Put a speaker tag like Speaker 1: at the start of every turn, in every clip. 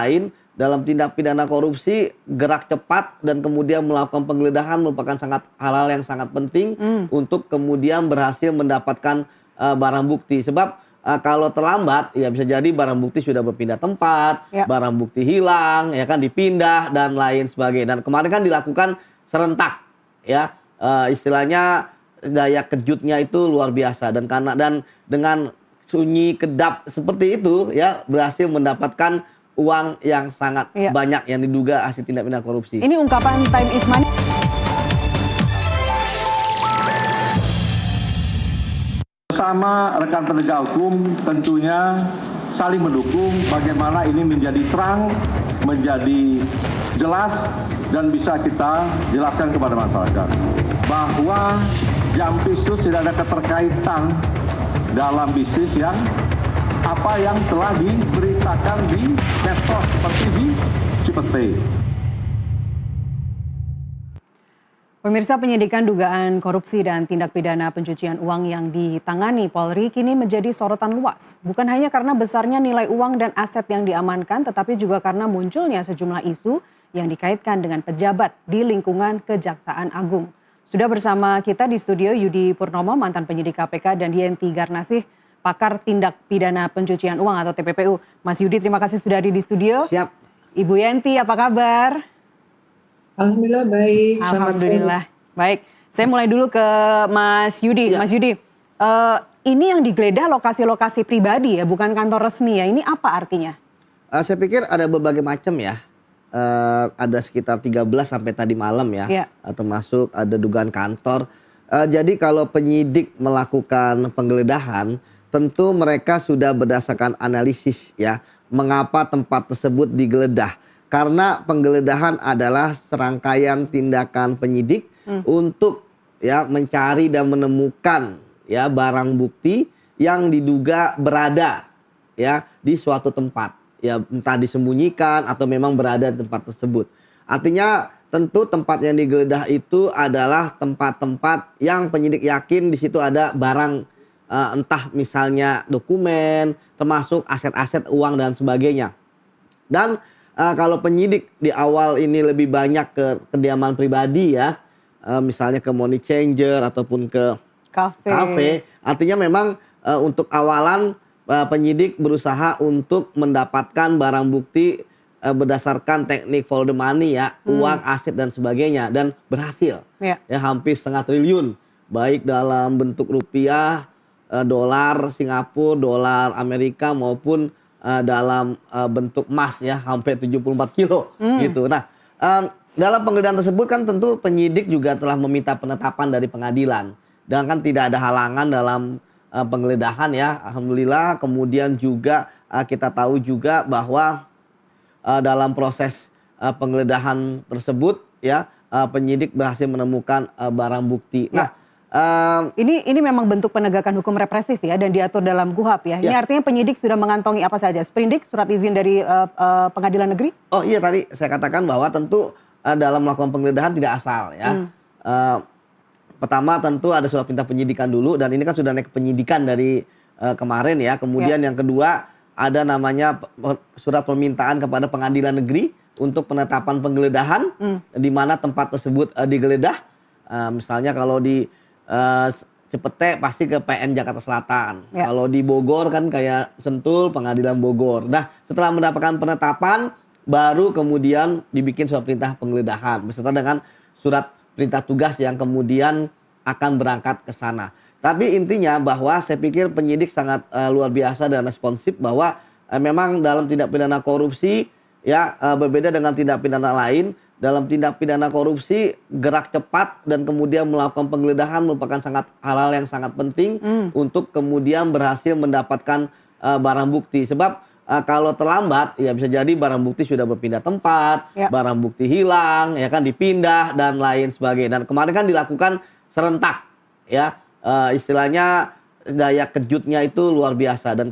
Speaker 1: lain dalam tindak pidana korupsi gerak cepat dan kemudian melakukan penggeledahan merupakan hal-hal yang sangat penting untuk kemudian berhasil mendapatkan barang bukti. Sebab kalau terlambat ya bisa jadi barang bukti sudah berpindah tempat, barang bukti hilang, ya kan dipindah dan lain sebagainya. Dan kemarin kan dilakukan serentak, ya istilahnya daya kejutnya itu luar biasa dan dengan sunyi kedap seperti itu ya berhasil mendapatkan uang yang sangat banyak yang diduga hasil tindak pidana korupsi.
Speaker 2: Ini ungkapan time is money.
Speaker 3: Bersama rekan penegak hukum tentunya saling mendukung bagaimana ini menjadi terang, menjadi jelas dan bisa kita jelaskan kepada masyarakat bahwa Jampisus tidak ada keterkaitan dalam bisnis yang apa yang telah diberitakan di medsos seperti di Cipete.
Speaker 2: Pemirsa, penyidikan dugaan korupsi dan tindak pidana pencucian uang yang ditangani Polri kini menjadi sorotan luas. Bukan hanya karena besarnya nilai uang dan aset yang diamankan, tetapi juga karena munculnya sejumlah isu yang dikaitkan dengan pejabat di lingkungan Kejaksaan Agung. Sudah bersama kita di studio Yudi Purnomo, mantan penyidik KPK, dan Yenti Garnasih, pakar tindak pidana pencucian uang atau TPPU. Mas Yudi, terima kasih sudah hadir di studio.
Speaker 1: Siap.
Speaker 2: Ibu Yenti, apa kabar?
Speaker 4: Alhamdulillah baik.
Speaker 2: Alhamdulillah baik. Saya mulai dulu ke Mas Yudi. Mas Yudi, ini yang digeledah lokasi-lokasi pribadi ya, bukan kantor resmi ya. Ini apa artinya?
Speaker 1: Saya pikir ada berbagai macam ya. Ada sekitar 13 sampai tadi malam ya. Termasuk ada dugaan kantor. Jadi kalau penyidik melakukan penggeledahan, tentu mereka sudah berdasarkan analisis ya, mengapa tempat tersebut digeledah. Karena penggeledahan adalah serangkaian tindakan penyidik untuk ya mencari dan menemukan ya barang bukti yang diduga berada ya di suatu tempat. Ya entah disembunyikan atau memang berada di tempat tersebut. Artinya tentu tempat yang digeledah itu adalah tempat-tempat yang penyidik yakin di situ ada barang entah misalnya dokumen, termasuk aset-aset uang dan sebagainya. Dan kalau penyidik di awal ini lebih banyak ke kediaman pribadi ya, misalnya ke money changer ataupun ke kafe, artinya memang untuk awalan penyidik berusaha untuk mendapatkan barang bukti berdasarkan teknik follow the money ya, uang, aset dan sebagainya, dan berhasil ya hampir 1,5 triliun baik dalam bentuk rupiah, dolar Singapura, dolar Amerika maupun dalam bentuk emas ya hampir 74 kilo gitu. Nah dalam penggeledahan tersebut kan tentu penyidik juga telah meminta penetapan dari pengadilan dan kan tidak ada halangan dalam penggeledahan ya, alhamdulillah. Kemudian juga kita tahu juga bahwa dalam proses penggeledahan tersebut ya penyidik berhasil menemukan barang bukti. Nah
Speaker 2: ini memang bentuk penegakan hukum represif ya dan diatur dalam KUHP ya. Ini artinya penyidik sudah mengantongi apa saja? Sprindik, surat izin dari pengadilan negeri?
Speaker 1: Oh iya, tadi saya katakan bahwa tentu dalam melakukan penggeledahan tidak asal ya. Pertama tentu ada surat perintah penyidikan dulu dan ini kan sudah naik ke penyidikan dari kemarin ya. Kemudian yang kedua ada namanya surat permintaan kepada pengadilan negeri untuk penetapan penggeledahan di mana tempat tersebut digeledah. Misalnya kalau di Cipete pasti ke PN Jakarta Selatan. Kalau di Bogor kan kayak Sentul, Pengadilan Bogor. Nah setelah mendapatkan penetapan baru kemudian dibikin surat perintah penggeledahan beserta dengan surat perintah tugas yang kemudian akan berangkat ke sana. Tapi intinya bahwa saya pikir penyidik sangat luar biasa dan responsif bahwa memang dalam tindak pidana korupsi ya berbeda dengan tindak pidana lain. Dalam tindak pidana korupsi gerak cepat dan kemudian melakukan penggeledahan merupakan hal-hal yang sangat penting untuk kemudian berhasil mendapatkan barang bukti. Sebab kalau terlambat ya bisa jadi barang bukti sudah berpindah tempat, barang bukti hilang, ya kan dipindah dan lain sebagainya. Dan kemarin kan dilakukan serentak, ya istilahnya daya kejutnya itu luar biasa dan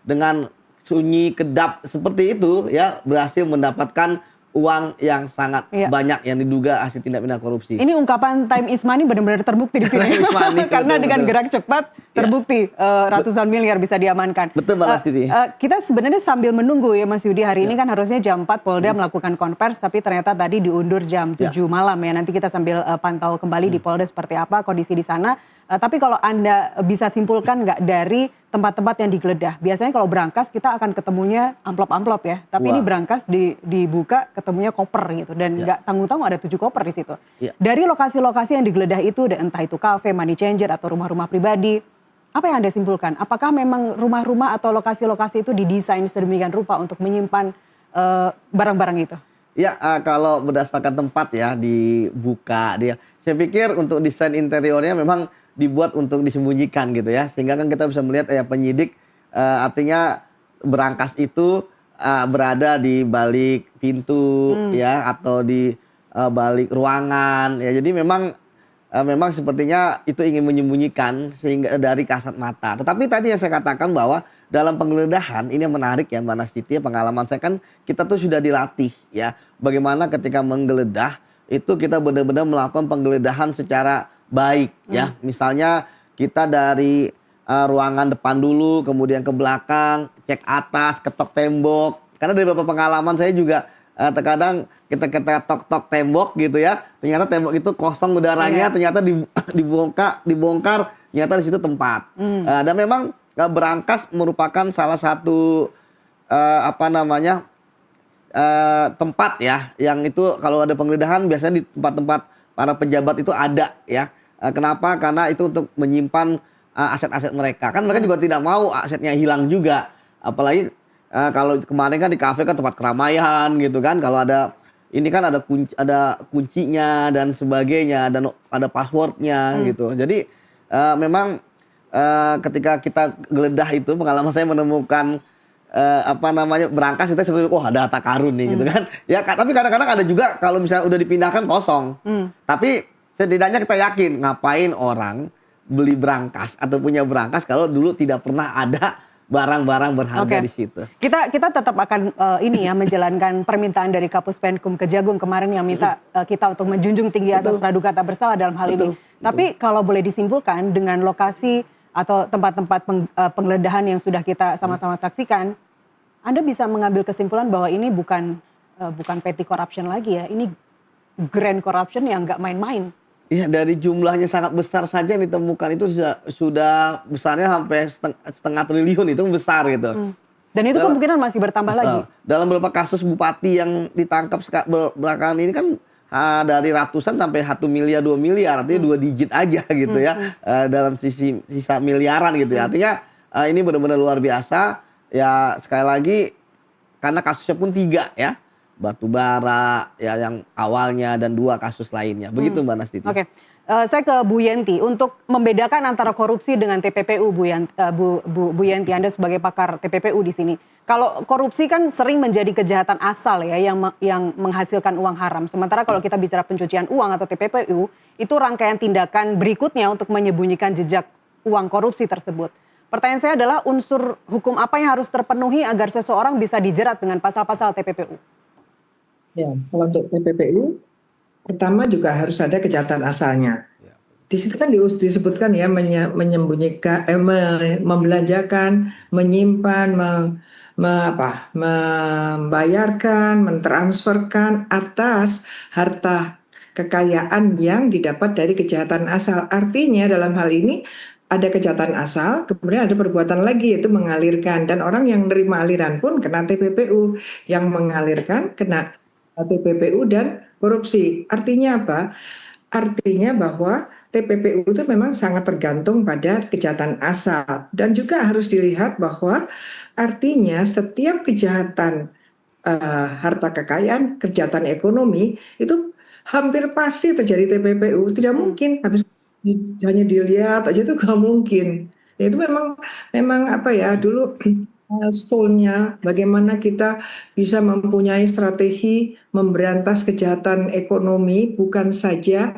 Speaker 1: dengan sunyi kedap seperti itu ya berhasil mendapatkan uang yang sangat banyak yang diduga hasil tindak pidana korupsi.
Speaker 2: Ini ungkapan time is money benar-benar terbukti di sini. Karena dengan gerak cepat terbukti ratusan miliar bisa diamankan.
Speaker 1: Betul Mbak Lastri.
Speaker 2: Kita sebenarnya sambil menunggu ya Mas Yudi, hari ini kan harusnya jam 4 Polda melakukan konvers, tapi ternyata tadi diundur jam 7 malam ya. Nanti kita sambil pantau kembali di Polda seperti apa kondisi di sana. Tapi kalau Anda bisa simpulkan nggak dari tempat-tempat yang digeledah? Biasanya kalau berangkas kita akan ketemunya amplop-amplop ya. Tapi ini berangkas dibuka ketemunya koper gitu. Dan nggak tanggung-tanggung ada 7 koper di situ. Dari lokasi-lokasi yang digeledah itu, entah itu kafe, money changer, atau rumah-rumah pribadi, apa yang Anda simpulkan? Apakah memang rumah-rumah atau lokasi-lokasi itu didesain sedemikian rupa untuk menyimpan barang-barang itu?
Speaker 1: Ya, kalau berdasarkan tempat ya dibuka dia. Saya pikir untuk desain interiornya memang dibuat untuk disembunyikan gitu ya, sehingga kan kita bisa melihat penyidik artinya berangkas itu berada di balik pintu ya, atau di balik ruangan ya. Jadi memang sepertinya itu ingin menyembunyikan sehingga dari kasat mata. Tetapi tadi yang saya katakan bahwa dalam penggeledahan ini yang menarik ya Mbak Nastiti, pengalaman saya kan kita tuh sudah dilatih ya, bagaimana ketika menggeledah itu kita benar-benar melakukan penggeledahan secara baik ya. Misalnya kita dari ruangan depan dulu, kemudian ke belakang, cek atas, ketok tembok. Karena dari beberapa pengalaman saya juga terkadang kita tok-tok tembok gitu ya, ternyata tembok itu kosong udaranya, ternyata dibongkar, ternyata di situ tempat. Dan memang berangkas merupakan salah satu tempat ya, yang itu kalau ada penggeledahan biasanya di tempat-tempat para pejabat itu ada ya. Kenapa? Karena itu untuk menyimpan aset-aset mereka. Kan mereka juga tidak mau asetnya hilang juga. Apalagi kalau kemarin kan di kafe kan tempat keramaian gitu kan. Kalau ada ini kan ada kuncinya dan sebagainya, dan ada passwordnya gitu. Jadi memang ketika kita geledah itu, pengalaman saya menemukan berangkas, kita seperti ada harta karun nih gitu kan. Ya tapi kadang-kadang ada juga kalau misalnya udah dipindahkan kosong. Tapi setidaknya kita yakin ngapain orang beli berangkas atau punya berangkas kalau dulu tidak pernah ada barang-barang berharga di situ.
Speaker 2: Kita tetap akan menjalankan permintaan dari Kapus Penkum Kejagung kemarin yang minta kita untuk menjunjung tinggi asas praduga tak bersalah dalam hal ini. Tapi kalau boleh disimpulkan dengan lokasi atau tempat-tempat penggeledahan yang sudah kita sama-sama saksikan, Anda bisa mengambil kesimpulan bahwa ini bukan petty corruption lagi ya, ini grand corruption yang nggak main-main.
Speaker 1: Iya, dari jumlahnya sangat besar saja yang ditemukan itu sudah besarnya sampai setengah triliun, itu besar gitu.
Speaker 2: Dan itu kemungkinan masih bertambah lagi.
Speaker 1: Dalam beberapa kasus bupati yang ditangkap belakangan ini kan dari ratusan sampai 1 miliar, 2 miliar, artinya 2 digit aja gitu ya, dalam sisa miliaran gitu ya. Artinya ini benar-benar luar biasa ya, sekali lagi karena kasusnya pun 3 ya. Batu bara ya yang awalnya dan 2 kasus lainnya. Begitu Mbak Nastiti.
Speaker 2: Oke. Saya ke Bu Yenti untuk membedakan antara korupsi dengan TPPU, Bu Yenti, Anda sebagai pakar TPPU di sini. Kalau korupsi kan sering menjadi kejahatan asal ya yang menghasilkan uang haram. Sementara kalau kita bicara pencucian uang atau TPPU, itu rangkaian tindakan berikutnya untuk menyembunyikan jejak uang korupsi tersebut. Pertanyaan saya adalah unsur hukum apa yang harus terpenuhi agar seseorang bisa dijerat dengan pasal-pasal TPPU?
Speaker 4: Ya, kalau untuk TPPU, pertama juga harus ada kejahatan asalnya. Di situ kan disebutkan ya, menyembunyikan, membelanjakan, menyimpan, membayarkan, mentransferkan atas harta kekayaan yang didapat dari kejahatan asal. Artinya dalam hal ini ada kejahatan asal, kemudian ada perbuatan lagi yaitu mengalirkan. Dan orang yang menerima aliran pun kena TPPU, yang mengalirkan kena TPPU dan korupsi. Artinya apa? Artinya bahwa TPPU itu memang sangat tergantung pada kejahatan asal. Dan juga harus dilihat bahwa artinya setiap kejahatan harta kekayaan, kejahatan ekonomi itu hampir pasti terjadi TPPU. Tidak mungkin habis hanya dilihat aja itu nggak mungkin. Ya, itu memang apa ya, dulu milestone-nya bagaimana kita bisa mempunyai strategi memberantas kejahatan ekonomi, bukan saja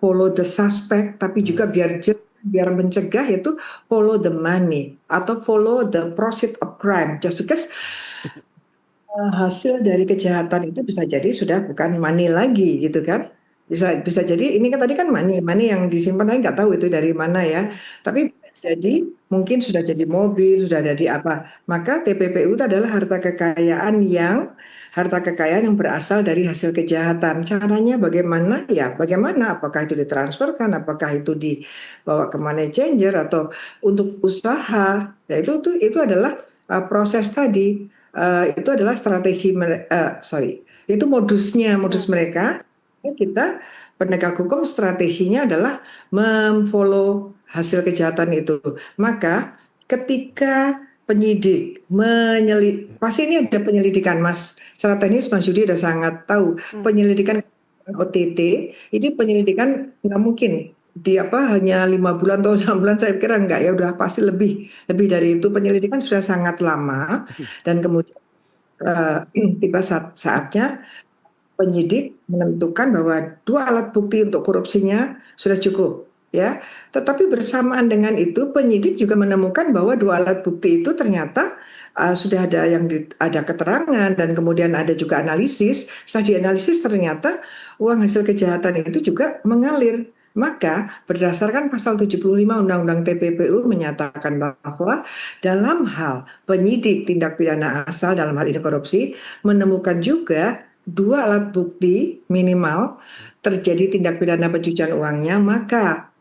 Speaker 4: follow the suspect, tapi juga biar mencegah itu follow the money atau follow the proceeds of crime. Just because Hasil dari kejahatan itu bisa jadi sudah bukan money lagi gitu kan. Bisa bisa jadi ini kan tadi kan money yang disimpan saya nggak tahu itu dari mana ya. Tapi bisa jadi mungkin sudah jadi mobil, sudah jadi apa. Maka TPPU itu adalah harta kekayaan yang berasal dari hasil kejahatan. Caranya bagaimana? Ya, bagaimana? Apakah itu ditransferkan? Apakah itu dibawa ke money changer atau untuk usaha? Ya itu adalah proses tadi. Itu adalah itu modus mereka. Kita penegak hukum strateginya adalah memfollow hasil kejahatan itu. Maka ketika penyidik pasti ini ada penyelidikan, Mas. Secara teknis Mas Yudi udah sangat tahu penyelidikan OTT ini penyelidikan nggak mungkin hanya 5 bulan atau 6 bulan, saya kira enggak ya, udah pasti lebih dari itu. Penyelidikan sudah sangat lama dan kemudian tiba saatnya penyidik menentukan bahwa 2 alat bukti untuk korupsinya sudah cukup ya. Tetapi bersamaan dengan itu penyidik juga menemukan bahwa 2 alat bukti itu ternyata sudah ada keterangan dan kemudian ada juga analisis. Setelah dianalisis ternyata uang hasil kejahatan itu juga mengalir. Maka berdasarkan pasal 75 Undang-Undang TPPU menyatakan bahwa dalam hal penyidik tindak pidana asal dalam hal ini korupsi menemukan juga 2 alat bukti minimal terjadi tindak pidana pencucian uangnya, maka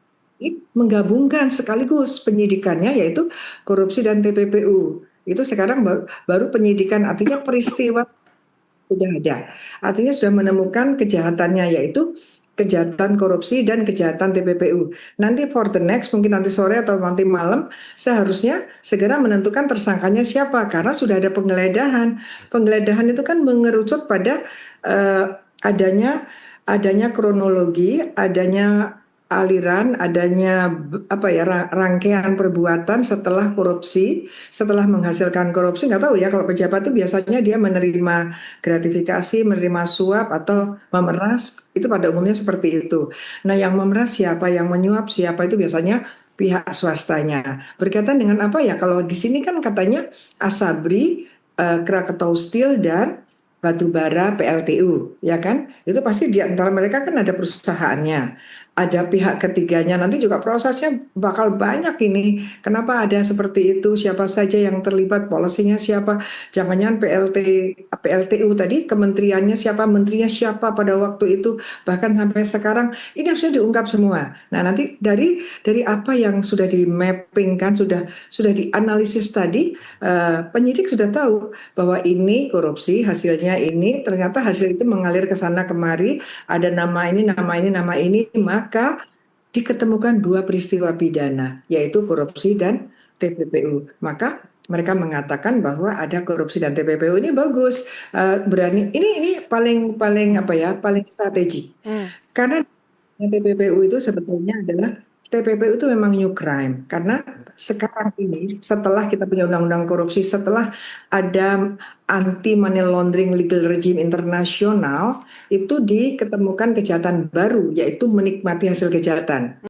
Speaker 4: menggabungkan sekaligus penyidikannya yaitu korupsi dan TPPU. Itu sekarang baru penyidikan, artinya peristiwa sudah ada. Artinya sudah menemukan kejahatannya yaitu kejahatan korupsi dan kejahatan TPPU. Nanti for the next, mungkin nanti sore atau nanti malam, seharusnya segera menentukan tersangkanya siapa, karena sudah ada penggeledahan. Penggeledahan itu kan mengerucut pada adanya kronologi, adanya aliran, adanya rangkaian perbuatan setelah korupsi, setelah menghasilkan korupsi. Nggak tahu ya, kalau pejabat itu biasanya dia menerima gratifikasi, menerima suap atau memeras, itu pada umumnya seperti itu. Nah, yang memeras siapa, yang menyuap siapa, itu biasanya pihak swastanya. Berkaitan dengan apa ya, kalau di sini kan katanya Asabri, Krakatau Steel dan Batubara PLTU, ya kan? Itu pasti di antara mereka kan ada perusahaannya, ada pihak ketiganya. Nanti juga prosesnya bakal banyak ini. Kenapa ada seperti itu? Siapa saja yang terlibat? Polisinya siapa? Jangan-jangan PLTU tadi kementeriannya siapa? Menterinya siapa pada waktu itu? Bahkan sampai sekarang ini harusnya diungkap semua. Nah, nanti dari apa yang sudah di mapping kan, sudah dianalisis tadi, penyidik sudah tahu bahwa ini korupsi, hasilnya ini, ternyata hasil itu mengalir ke sana kemari, ada nama ini, maka diketemukan 2 peristiwa pidana, yaitu korupsi dan TPPU. Maka mereka mengatakan bahwa ada korupsi dan TPPU, ini bagus, berani, ini paling strategi. Karena TPPU itu sebetulnya adalah TPPU itu memang new crime, karena sekarang ini setelah kita punya undang-undang korupsi, setelah ada anti money laundering legal regime internasional, itu diketemukan kejahatan baru yaitu menikmati hasil kejahatan.